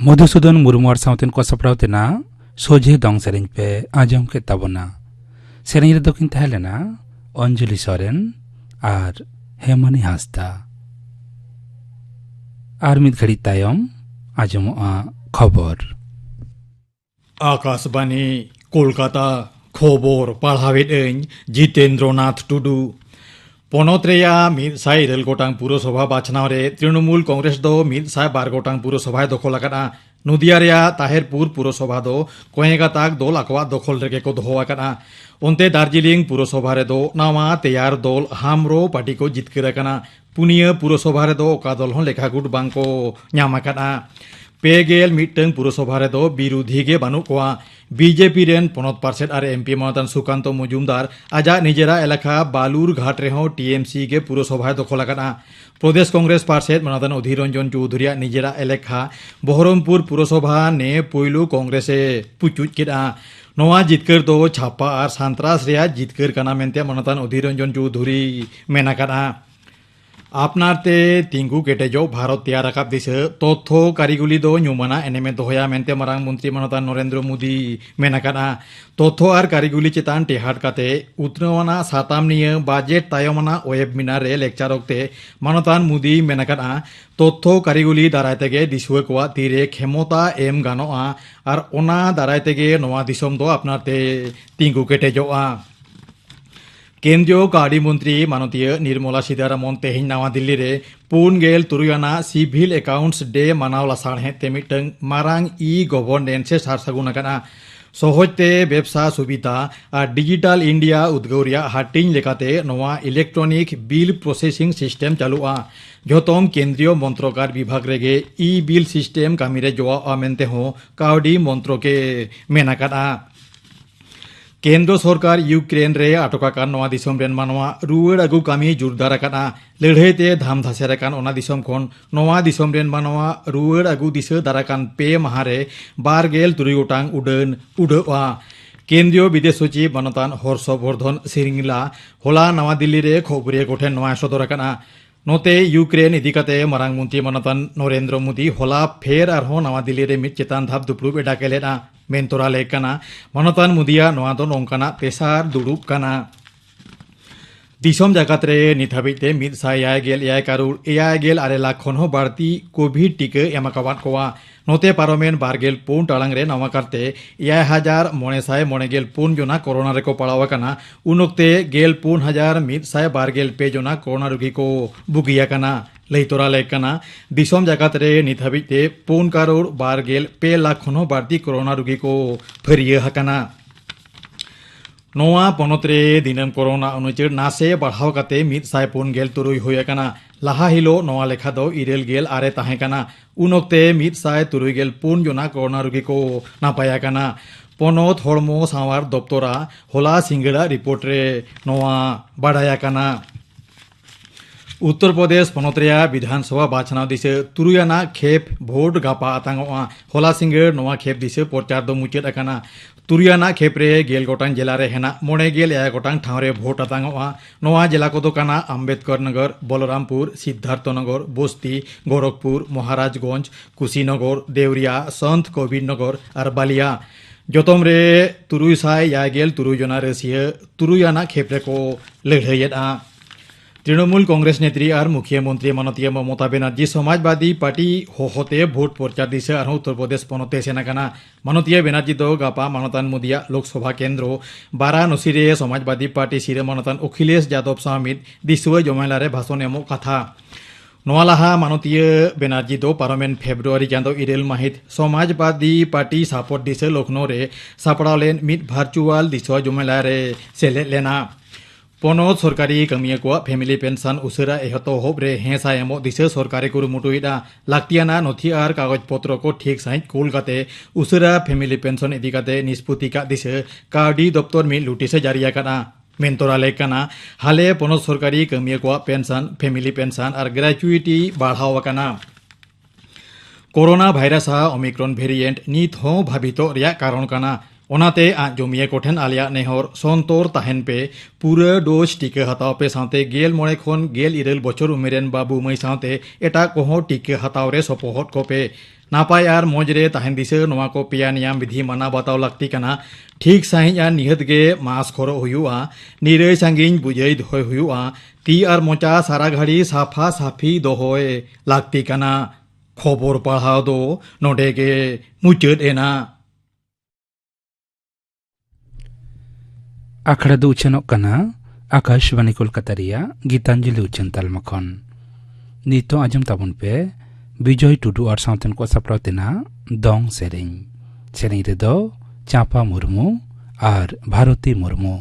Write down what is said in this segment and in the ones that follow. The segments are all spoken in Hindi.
मधुसूदन मुर्मू साउतेन को सपड़ावतेना सोझे दंग सेरें पे आजम के तबना सेरें रे दकिन तहलेना अंजलि सोरेन और हेमनी हासदा और मिद घड़ी तायम आजम खबर आकाशवाणी कोलकाता खबर पढ़ावेद जितेंद्रनाथ टुडू पनतरेया मिद साय रेल गोटांग पुरसभा बाछनाव रे तृणमूल कांग्रेस दो मिद साय बार गोटांग पुरसभा दखल आकाना नदिया रेया ताहेरपुर पुरसभा दो कोहेगाताक दल आकवा दखल रेगे को दोहो आकाना ओंते दार्जिलिंग पुरसभा रे दो नावा तैयार दल हामरो पार्टी को जितकर आकाना पुनिया पुरसभा रे दो ओका दल हों लेखागुट बांको ᱧᱟᱢ आकाना पेगेल मिटंग पुरसभा रे दो बिरोधी गे बानु कोआ बीजेपी रेन पनत पार्षद और एमपी मनतान सुकांत मजुमदार आजा निजेरा एलाका बालुर घाट रे हो टीएमसी के पुरसभा दखल आकाना प्रदेश कांग्रेस पार्षद मनतान अधीर रंजन चौधुरी निजेरा एलाका बहरमपुर पुरसभा ने पोइलु कांग्रेसे पुचुज केदा नवा जितकर दो छापा और सांतरास रेया जितकर काना मेनते मनतान अधीर रंजन चौधुरी मेना काना आपनारते तिंगु केटेजो भारत तैयार राकाब दिसे तथ्य कारिगुली दो ᱧᱩᱢᱟᱱᱟ एनेमे दोहया मेनते मारांग मंत्री मनतान नरेंद्र मोदी मेनाकाना तथ्य और कारिगुली चेतान टेहाट काते उतनवाना साताम निये बाजेट तायमना वेबिनार रे लेक्चर ओक्ते मनतान मोदी मेनाकाना तथ्य कारिगुली दाराय तेगे दिसुवे कोआ तीरे क्षमता एम गानोआ और ओना दाराय तेगे नवा दिसम दो आपनारते तिंगु केटेजोआ केंद्रीय काड़ी मंत्री मानतीय निर्मला सीतारामन तेहिं नवा दिल्ली रे पुनगेल तुरुयाना सिविल अकाउंट्स डे मानावला साणहेते मिटंग मारांग ई गवर्नेंस सारसागुन आकाना सहजते व्यवसा सुविधा और डिजिटल इंडिया उद्गौरिया हाटिंग लेकाते नवा इलेक्ट्रॉनिक बिल प्रोसेसिंग सिस्टम चालुआ जोतम केंद्रीय मंत्रकार विभाग रेगे ई बिल सिस्टम कामिरे जोआ मेनते हो कावडी मंत्रोके मेनाकाना केंद्र सरकार यूक्रेन रे आटकाकान नवा दिसम रेन मानवा रुवाड़ आगु कामी जोरदार आकाना लड़ाईते धाम धासेर आकान ओना दिसम खन नवा दिसम रेन मानवा रुवाड़ आगु दिसो दाराकान पे माहारे 12 गोटांग उडान उड़ोआ केंद्रीय विदेश सचिव मनतान हर्षवर्धन श्रृंगला होला नवा दिल्ली रे खबरिया कोठेन नवा सदर आकाना नोते यूक्रेन इदिकाते मारांग मंत्री मनतान नरेंद्र मोदी होला फेर आरहो नवा दिल्ली रे मिद चेतान धाप दुप्रुब एडाकेलेना मेनतोरा लेकाना मनतान मुदिया नवा दो नोंकाना तेसार दुड़ुब काना दिसम जागात रे निथाबिते 186 करोड़ 86 आरे लाख खन हो बाड़ती कोविड टीका एमाकाबाद कोआ नोते पारोमेन 24 टालांग रे नवा करते 1994 जना कोरोना रे को पड़ावा काना उनोक्ते 14,125 जना कोरोना रोगी को बुगिया काना लईतोरा लेकाना दिसम जागात रे निथाबिते 4 करोड़ 12 लाख खन हो बाड़ती कोरोना रोगी को फरिया हकाना नोआ पनतरे दिनम कोरोना अनुचर नासे बढ़ाव काते 147 हुई आकाना लाहा हिलो नोआ लेखा दो 7 आरे ताहे काना उनोक्ते 147 जना कोरोना रोगी को नापाय आकाना पनत हड़मो सावार दप्तरा होला सिंगड़ा रिपोर्ट रे नोआ बाढ़ाय आकाना उत्तर प्रदेश पनतरेया विधानसभा बाछनाव दिसे तुरुयाना खेप भोट गापा आतांगोआ होला सिंगड़ नोआ खेप दिसे प्रचार दो मुचाद आकाना तुरुयाना खेपरे 11 गोटांग जिला रे हेना 96 गोटांग ठावरे भोट आतांगोआ नोआ जिला को दोकाना अम्बेडकर नगर बलरामपुर सिद्धार्थ नगर बस्ती गोरखपुर महाराजगंज कुशीनगर देवरिया संत कबीर नगर और बालिया जोतम रे 353 जना रसिया तुरुयाना खेपरे को लड़ाईया तृणमूल कांग्रेस नेत्री और मुख्यमंत्री मानतीय ममता बनर्जी समाजवादी पार्टी होते भोट प्रचार दिसे और उत्तर प्रदेश पनते सेनाकाना मानतीय बनर्जी दो गापा मानतान मुदिया लोकसभा केंद्र वाराणसी रे समाजवादी पार्टी सिरे मानतान अखिलेश यादव समित दिसुआ जमाइलारे भाषण एमो कथा नोआ लाहा मानतीय बनर्जी दो पार्लामेंट फेब्रुआरी चांदो 7 माहित समाजवादी पार्टी सापोर्ट दिसे लखनऊ रे सापड़ाव लेन मिद भार्चुअल दिसुआ जमाइलारे सेले लेना पनत सरकारी कमिया को फैमिली पेंशन उसरा एहतो होब रे हेसा एमो दिसे सरकारी कुरुमुटुइदा लाक्तियाना नथि आर कागज पत्र को ठीक सहित कुल काते उसरा फैमिली पेंशन इदिकाते निष्पत्ति का दिसे काडी दफ्तर में लुटिसे जारिया काना मेनतोरा लेकाना हाले पनत सरकारी कमिया को पेंशन फैमिली पेंशन और ग्रेजुइटी बढ़ावा काना कोरोना भाइरस ओमिक्रॉन वेरिएंट नित हो भाबितो रिया कारण काना ओनाते आजमिया कोठेन आलिया नेहर संतोर ताहेन पे पूरा डोज टीका हताव पे साथे गेल मोड़े खन गेल इरेल बचर उमेरेन बाबू मई साथे एटा कोहो टीका हताव रे सपोहट को पे नापाय आर मौजरे ताहेन दिसे नोवा को पेया नियम विधि माना बताव लगती कना ठीक साहिं आ निहत गे मास खरो हुयुआ निरे सांगिन बुझाई धोय हुयुआ ती आर मोचा सारा घड़ी साफा साफी दोहोय लगती कना खबर पढ़ाव दो नोडे गे मुचद एना आखड़ा दो उचनों कना आकाशवाणी कोलकाता रिया गीतांजलि उचन तालमा खन नितो आजम ताबुन पे विजय टुडू और साउथन को सपराव तेना दोंग सेरेंग रे दो चापा मुर्मू और भारती मुर्मू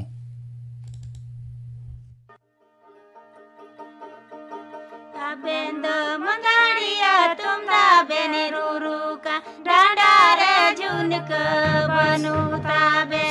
ताबेंदो मंगाड़िया तुम ताबेने रूरू का डांडा रे जुनक बनू ताबे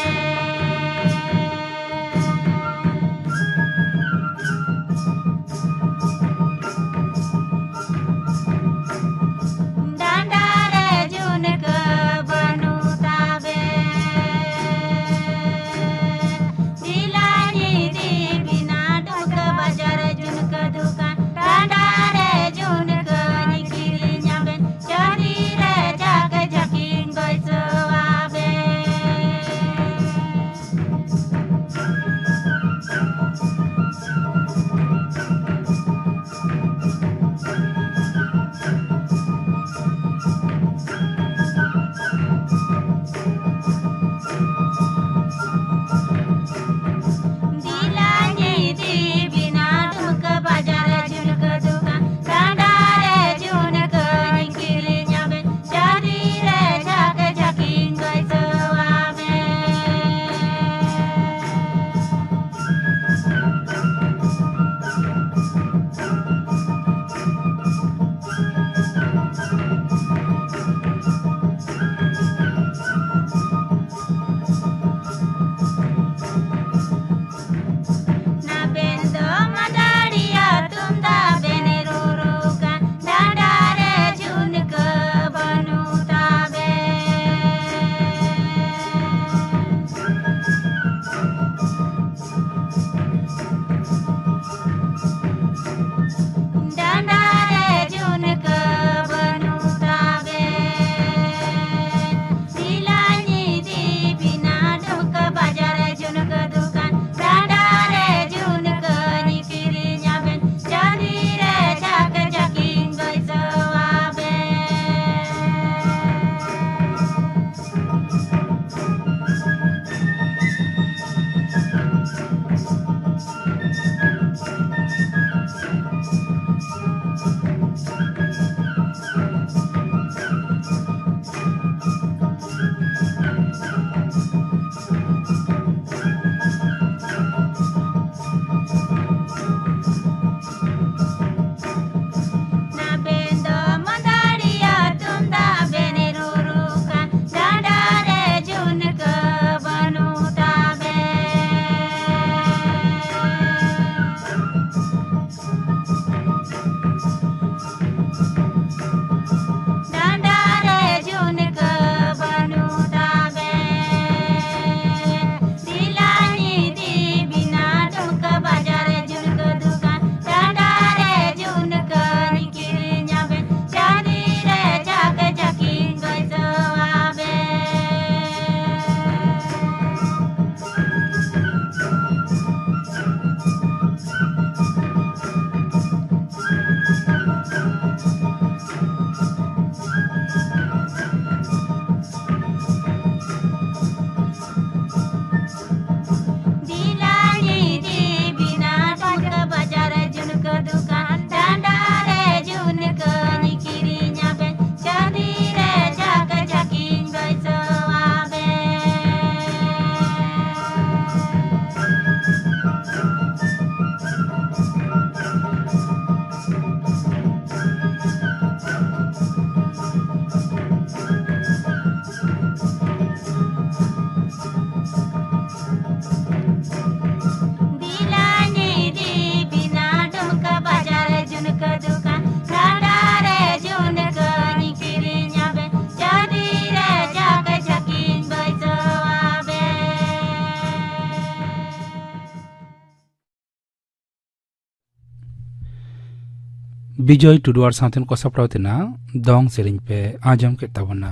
बिजय टुडू और साथन को सपड़ावतेना दोंग सेरिंग पे आजम के तबना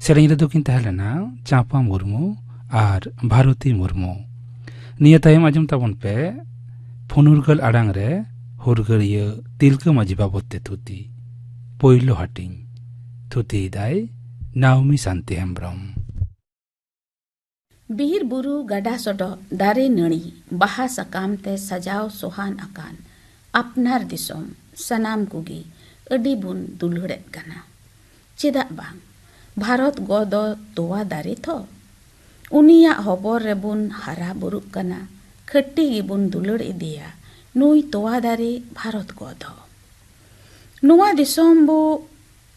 सेरिंग रे दोकिन तहलेना चापा मुर्मू और भारती मुर्मू निया तायम आजम तबन पे फुनुरगल आड़ांग रे हुरगरिया तिलका माजी बाबते थुती पोइलो हटिंग थुती दाय नाउमी शांति हेम्ब्रम बीर बुरु गडा सोडो दारे नड़ी बाहा सकाम ते सजाव सोहान अकान अपनार दिसोम सनाम कुगी अडी बुन दुलहड़ेत कना चेदा बांग भारत गोदो तोवा दारे थो उनिया हबर रे बुन हरा बुरुक कना खट्टी गी बुन दुलड़ इदिया नुई तोवा दारे भारत गोदो नुआ दिसोम बो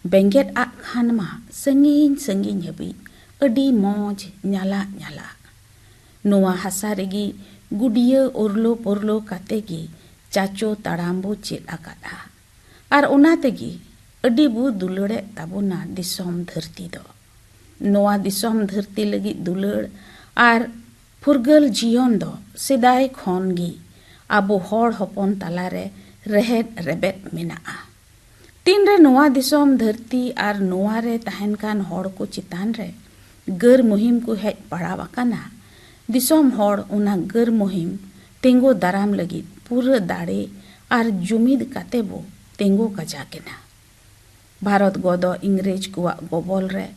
बेंगेट आ खानमा संगीन संगीन हबी अडी मौज ᱧᱟᱞᱟ ᱧᱟᱞᱟ नुआ हसा रेगी गुडिया ओरलो पोरलो काते गी चाचो ताड़ाम्बो चेद आकादा और ओना तेगी अडी बु दुलड़े ताबुना दिसोम धरती दो नुआ दिसोम धरती लगी दुलड़ और फुरगल जीवन दो सेदाय खन गी आबो हर हपन तालारे रहेद रेबेद मेनाआ तीन रे नुआ दिसोम धरती और नुआ रे तहन कान हर को चितान रे गर मुहिम को हेज पड़ावाकाना दिसोम हर उना गर मुहिम तेंगो दाराम लगी पूरा दाड़े और जुमिद काते बो तेंगो कजाकेना भारत गोदो इंग्रेज कुआ गोबल रे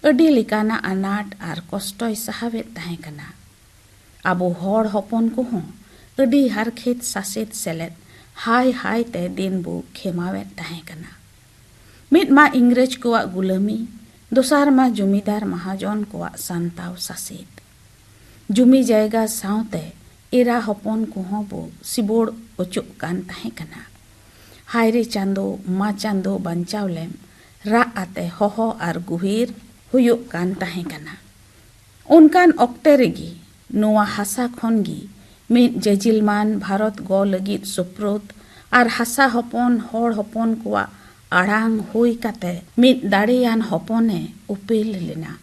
अडी लिकाना अनाट और कष्टय सहावे ताहे कना आबो हर हपन को हों अडी हारखेत सासेत सेलेत हाय हाय ते दिन बो खेमावे ताहे कना मित मा इंग्रेज कुआ गुलामी दोसार मा जुमीदार महाजन कुआ सांताव सासेत जुमी जायगा सावते एरा हपन कुहों बो सिबोड़ ओचुक कान ताहे कना हायरे चांदो मा चांदो बंचाव लेम रा आते होहो और गुहीर हुयुक कान ताहे कना उनकान ऑक्टे रेगी नुआ हासा खनगी मित जजिलमान भारत गो लगित सुप्रोत और हासा हपन हर हपन कुआ आड़ांग हुई काते मित दाड़ेयान हपने उपेल लेना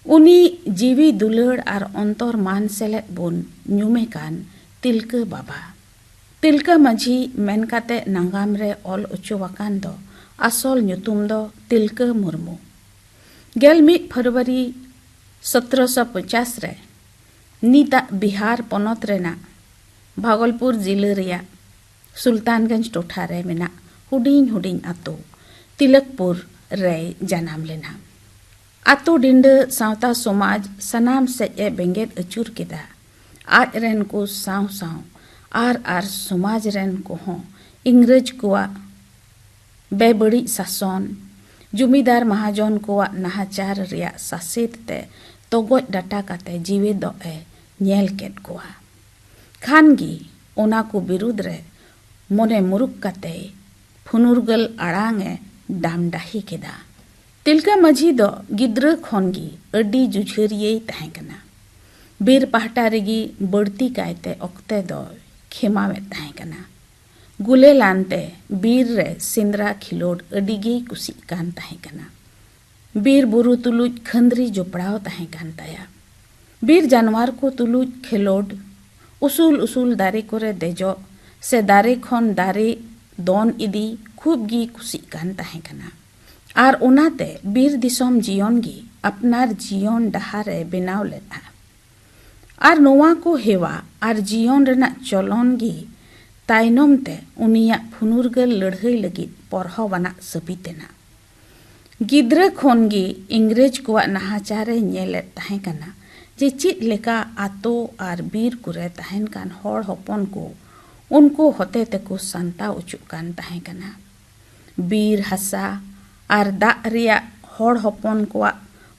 उनी जीवी दुलड़ और अंतर मान सेलेत बुन ᱧᱩᱢᱮ कान तिलका बाबा तिलका माझी मेन काते नांगाम रे ऑल उचुवाकान दो आसल ᱧᱩᱛᱩᱢ दो तिलका मुर्मू गेल 1 फरवरी 1750 रे नीता बिहार पनत रेना भागलपुर जिला रिया सुल्तानगंज टोठा रे मेना हुडिंग हुडिंग आतो तिलकपुर रे जनाम लेना आतो डिंड सावता समाज सनाम से ए बेंगेत अचूर केदा आज रेन को साव साव आर समाज रेन को हों इंग्रेज कुआ बेबड़ी शासन जुमीदार महाजन कुआ नाहाचार रिया सासेत ते तोगोज डाटा काते जीवे दो ए नेल केट कुआ खानगी ओना को विरुद्ध रे मोने मुरुक काते फुनुरगल आड़ांगे डाम डाही केदा तिलका माझी दो गिद्र खनगी अडी जुझरिये ताहे कना बीर पहाटा रेगी बड़ती कायते ऑक्ते दो खेमावे ताहे कना गुले लानते बीर रे सिंद्रा खिलोड अडीगे कुसी कान ताहे कना बीर बुरु तुलुज खंदरी जोपड़ाव ताहे कान ताया बीर जानवर को तुलुज खिलोड उसूल उसूल दारे कोरे देजो से दारे खन दारे दोन इदी खूब गी कुसी कान ताहे कना और उनाते बीर दिसोम जीवन गी अपनार जीवन डहारे बेनाव लेना और नोवा को हेवा और जीवन रेना चलन गी तायनम ते उनिया फुनुरगल लड़हई लगी परहो बना सपितेना गिद्र खन गी इंग्रेज कुआ नाहाचारे नेले ताहे कना जे चित लेका आतो और बीर कुरे ताहेन कान हर हपन को उनको होते तेको संता उचुक कान ताहे कना बीर हसा और दा रिया हर हपन कुआ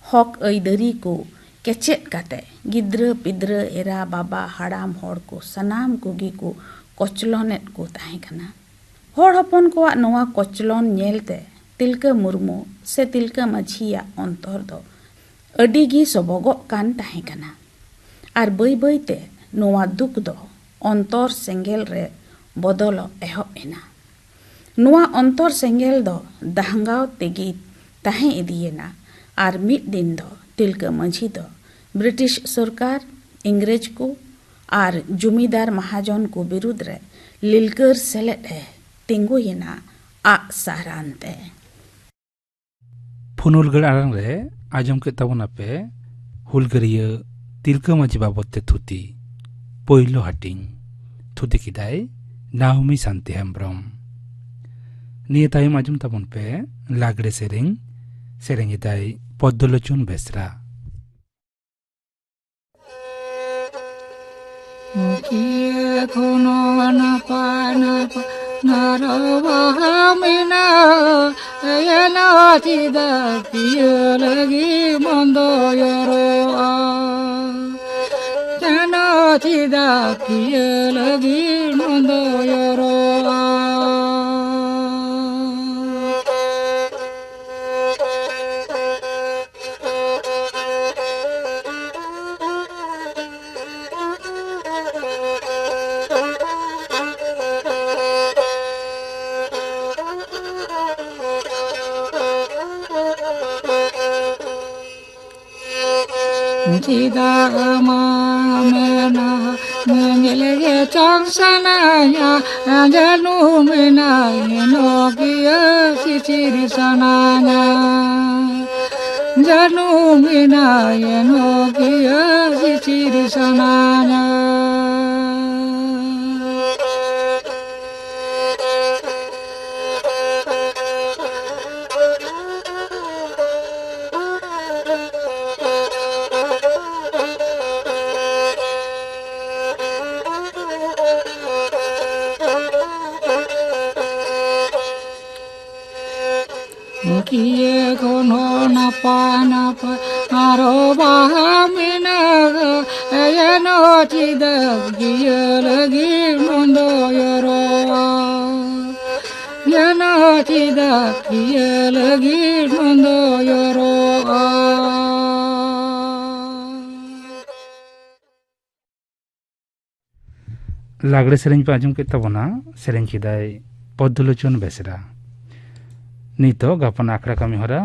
हक ऐदरी को केचेत काते गिद्र पिद्र एरा बाबा हाड़ाम हर को सनाम कुगी को कोचलनेत को ताहे कना हर हपन कुआ नोआ कोचलन नेलते तिलका मुर्मू से तिलका माझिया अंतर दो अडीगी सबगो कान ताहे कना और बई बईते नोआ दुख दो अंतर सेंगेल रे बदलो एहब एना नोआ अंतर सेंगेल दो दाहंगाव तेगी ताहे इदियेना और मिद दिन दो तिलका माझी दो ब्रिटिश सरकार इंग्रेज को और जुमीदार महाजन को विरुद्ध रे लिलकर सेलेट है तिंगो येना आ सारांते फुनुलगढ़ आरंग रे आजम के तबना पे हुलगरिय तिलका माजी बाबते थुती पोइलो हटिंग थुती किदाय नाउमी शांति हेम्ब्रम निये तायम आजम तबन पे लागड़े सेरेंग सेरेंग इदाय पद्दलोचुन Besra Kia kono napa napa narawamina ayana tida pia lagi mondo yoro jana tida pia lagi mondo yoro Tida amamena mengelege changsanaya janu mena enokia sichiri sananya janu mena enokia sichiri sananya Kia kono napa napa narawamina ayana tida pia lagi mondo yoro yana tida pia lagi mondo yoro लागड़े सेरेंज पे आजम के तबना सेरेंज किदाय पद्दलोचुन बेसरा नितो गापन आखड़ा कमी हरा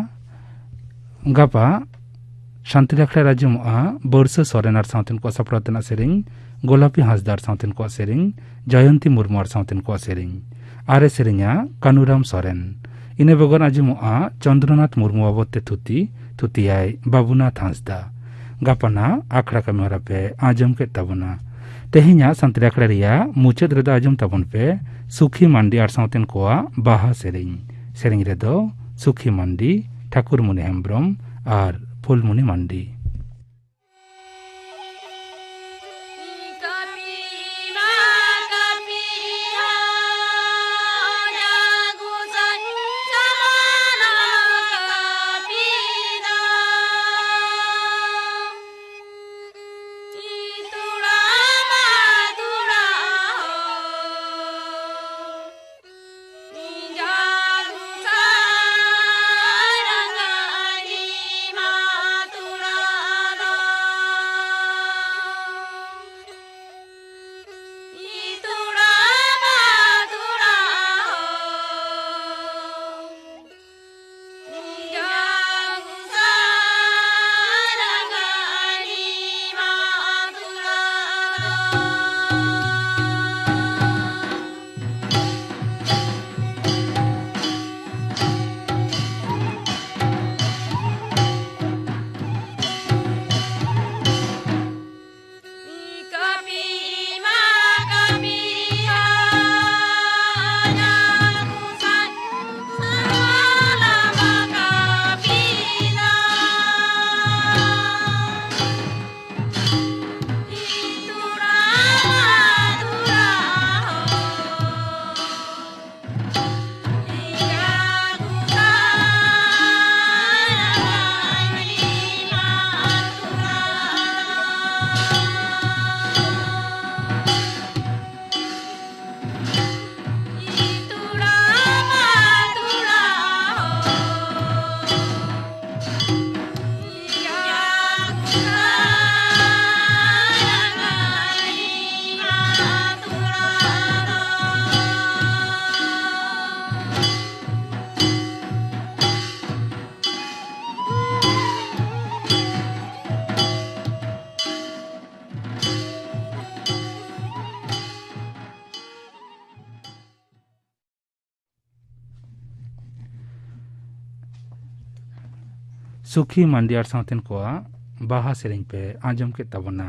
गापा शांति आखड़ा राजम बर्ष सोरेनार साउथन को सपरातना सेरेंज गोलापी हासदार साउथन को सेरेंज जयंती मुर्मुआर साउथन को सेरेंज आरे सेरेंजा कानुराम सोरेन इने बगन आजम चंद्रनाथ मुर्मु बाबते थुती थुतियाय बाबुनाथ हासदा गापना आखड़ा कमी हरा पे आजम के तबना तेहिnya शांति आखड़ा रिया मुचाद रेदो आजम तबन पे सुखी मांडी आर साउथन को बाहा सेरेंज सेरेंग रेदो सुखी मांडी ठाकुर मुनि हेम्ब्रम और फुलमुनि मांडी Jagu sarangani matura सुखी मांडी और सावतेन को बाहा सेरें पे आजम के तबना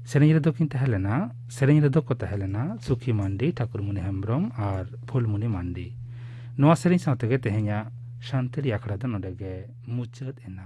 सेरें रेदो किन तहलेना सेरें रेदो को तहलेना सुखी मांडी ठाकुर मुनि हेम्ब्रम और फुलमुनि मांडी नवा सेरें सावते के तेहेnya शांति आखड़ा दो नोडे गे मुचाद एना।